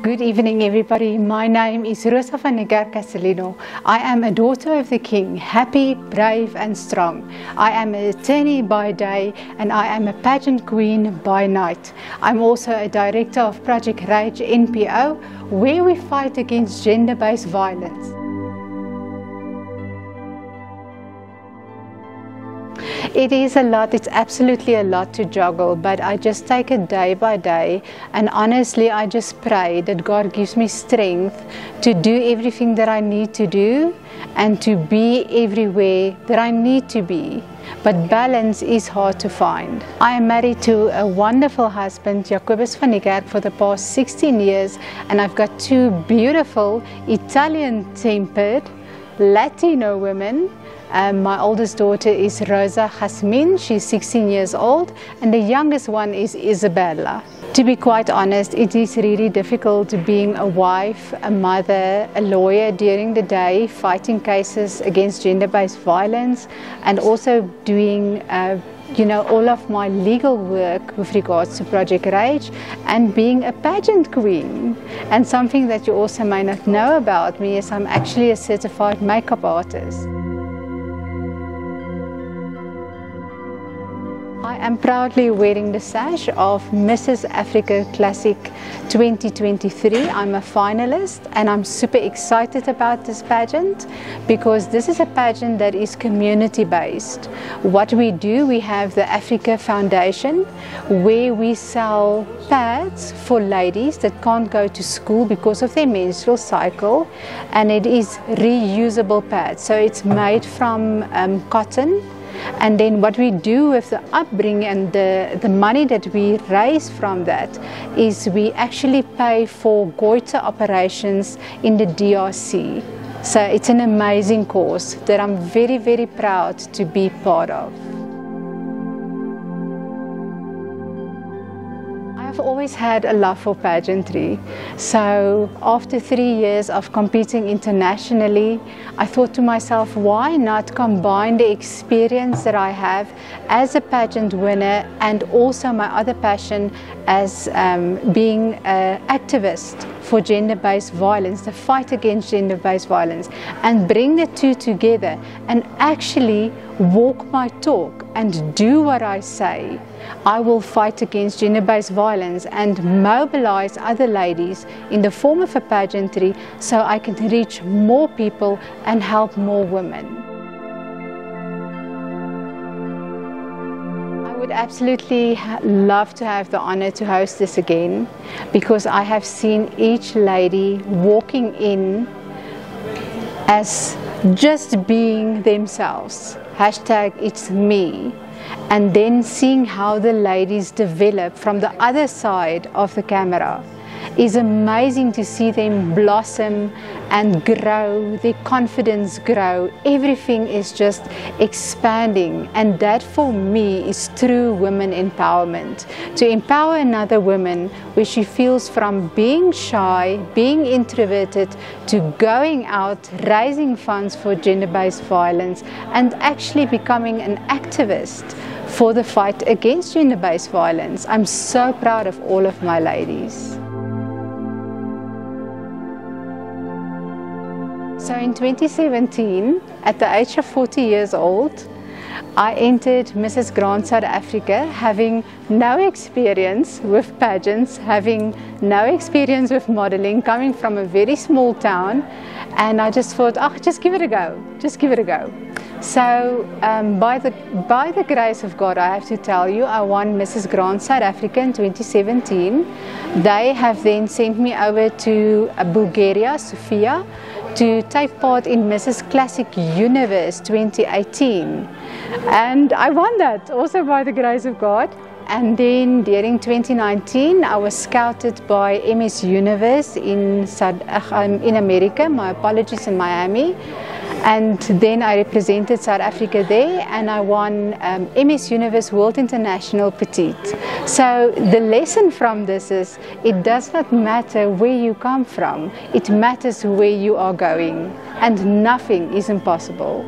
Good evening, everybody. My name is ROSA VAN NIEKERK. I am a daughter of the King, happy, brave and strong. I am an attorney by day and I am a pageant queen by night. I'm also a director of Project Rage NPO, where we fight against gender-based violence. It is a lot, it's absolutely a lot to juggle, but I just take it day by day, and honestly I just pray that God gives me strength to do everything that I need to do and to be everywhere that I need to be. But balance is hard to find. I am married to a wonderful husband, Jacobus van Niekerk, for the past 16 years, and I've got two beautiful Italian-tempered Latino women. My oldest daughter is Rosa Jasmine, she's 16 years old, and the youngest one is Isabella. To be quite honest, it is really difficult being a wife, a mother, a lawyer during the day, fighting cases against gender-based violence, and also doing all of my legal work with regards to Project Rage and being a pageant queen. And something that you also may not know about me is I'm actually a certified makeup artist. I am proudly wearing the sash of Mrs. Africa Classic 2023. I'm a finalist and I'm super excited about this pageant because this is a pageant that is community based. What we do, we have the Africa Foundation where we sell pads for ladies that can't go to school because of their menstrual cycle, and it is reusable pads. So it's made from cotton. And then what we do with the upbringing and the money that we raise from that is we actually pay for goiter operations in the DRC. So it's an amazing cause that I'm very, very proud to be part of. I've always had a love for pageantry. So after 3 years of competing internationally, I thought to myself, why not combine the experience that I have as a pageant winner and also my other passion as being an activist for gender-based violence, the fight against gender-based violence, and bring the two together and actually walk my talk and do what I say. I will fight against gender-based violence and mobilize other ladies in the form of a pageantry so I can reach more people and help more women. I would absolutely love to have the honor to host this again because I have seen each lady walking in as just being themselves. #It'sMe. And then seeing how the ladies develop from the other side of the camera is amazing to see them blossom and grow, their confidence grow. Everything is just expanding, and that for me is true women empowerment. To empower another woman where she feels from being shy, being introverted, to going out, raising funds for gender-based violence and actually becoming an activist for the fight against gender-based violence. I'm so proud of all of my ladies. So in 2017, at the age of 40 years old, I entered Mrs. Grand South Africa, having no experience with pageants, having no experience with modeling, coming from a very small town, and I just thought, oh, just give it a go, just give it a go. So by the grace of God, I have to tell you, I won Mrs. Grand South Africa in 2017. They have then sent me over to Bulgaria, Sofia, to take part in Mrs. Classic Universe 2018. And I won that also by the grace of God. And then during 2019, I was scouted by MS Universe in America, my apologies, in Miami. And then I represented South Africa there, and I won MS Universe World International Petite. So the lesson from this is, it does not matter where you come from, it matters where you are going, and nothing is impossible.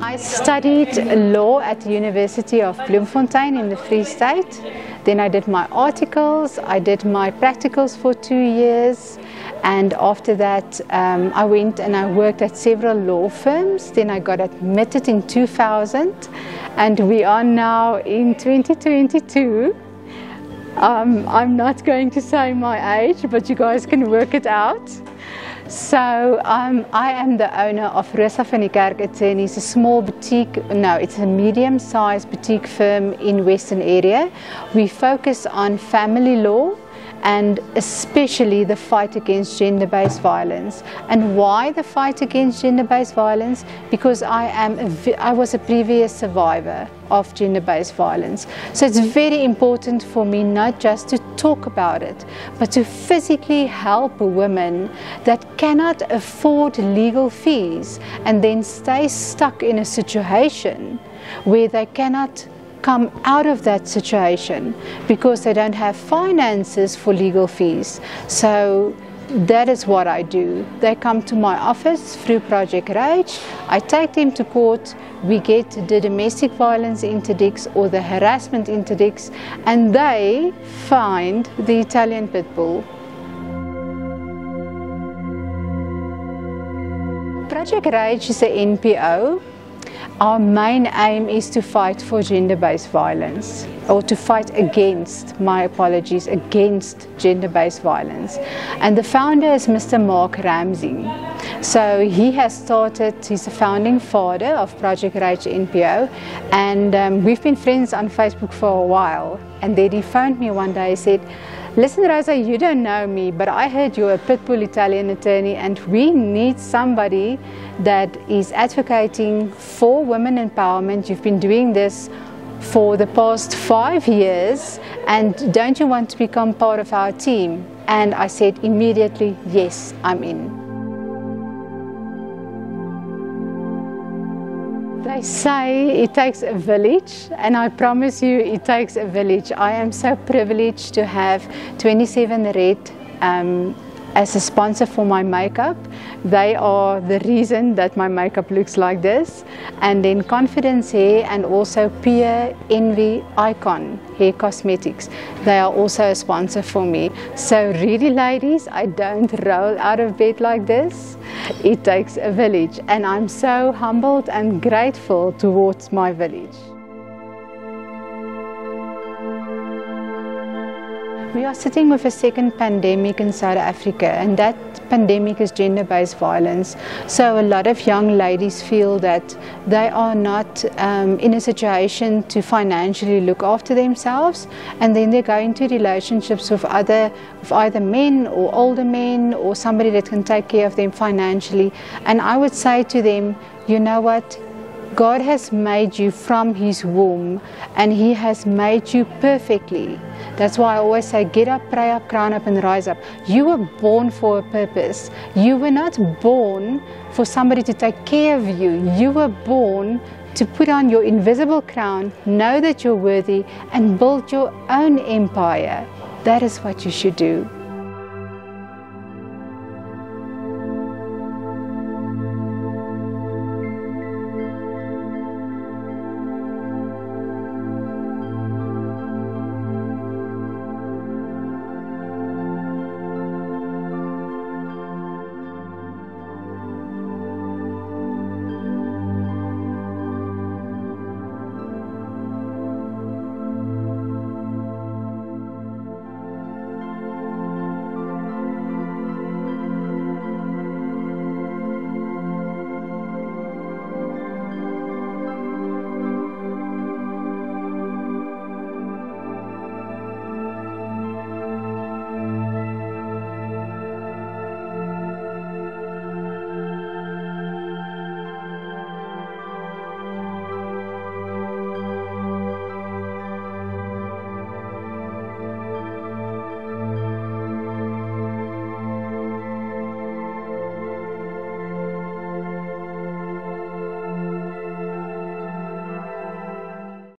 I studied law at the University of Bloemfontein in the Free State. Then I did my articles, I did my practicals for 2 years, and after that I went and I worked at several law firms. Then I got admitted in 2000, and we are now in 2022. I'm not going to say my age, but you guys can work it out. So I am the owner of ROSA VAN NIEKERK Attorneys, a small boutique, no, it's a medium-sized boutique firm in Western area. We focus on family law and especially the fight against gender-based violence. And why the fight against gender-based violence? Because I was a previous survivor of gender-based violence. So it's very important for me not just to talk about it, but to physically help women that cannot afford legal fees and then stay stuck in a situation where they cannot come out of that situation because they don't have finances for legal fees. So that is what I do. They come to my office through Project Rage. I take them to court. We get the domestic violence interdicts or the harassment interdicts, and they find the Italian pit bull. Project Rage is an NPO. Our main aim is to fight for gender-based violence, or to fight against, my apologies, against gender-based violence. And the founder is Mr. Mark Ramsey. So he has started, he's the founding father of Project Rage NPO, and we've been friends on Facebook for a while. And then he phoned me one day and said, "Listen, Rosa, you don't know me, but I heard you're a pitbull Italian attorney, and we need somebody that is advocating for women empowerment. You've been doing this for the past 5 years, and don't you want to become part of our team?" And I said immediately, yes, I'm in. They say it takes a village, and I promise you it takes a village. I am so privileged to have 27 Red as a sponsor for my makeup. They are the reason that my makeup looks like this. And then Confidence Hair and also Peer Envy Icon Hair Cosmetics. They are also a sponsor for me. So really, ladies, I don't roll out of bed like this. It takes a village, and I'm so humbled and grateful towards my village. We are sitting with a second pandemic in South Africa, and that pandemic is gender-based violence. So a lot of young ladies feel that they are not in a situation to financially look after themselves, and then they go into relationships with either men or older men or somebody that can take care of them financially. And I would say to them, you know what? God has made you from His womb, and He has made you perfectly. That's why I always say, get up, pray up, crown up, and rise up. You were born for a purpose. You were not born for somebody to take care of you. You were born to put on your invisible crown, know that you're worthy, and build your own empire. That is what you should do.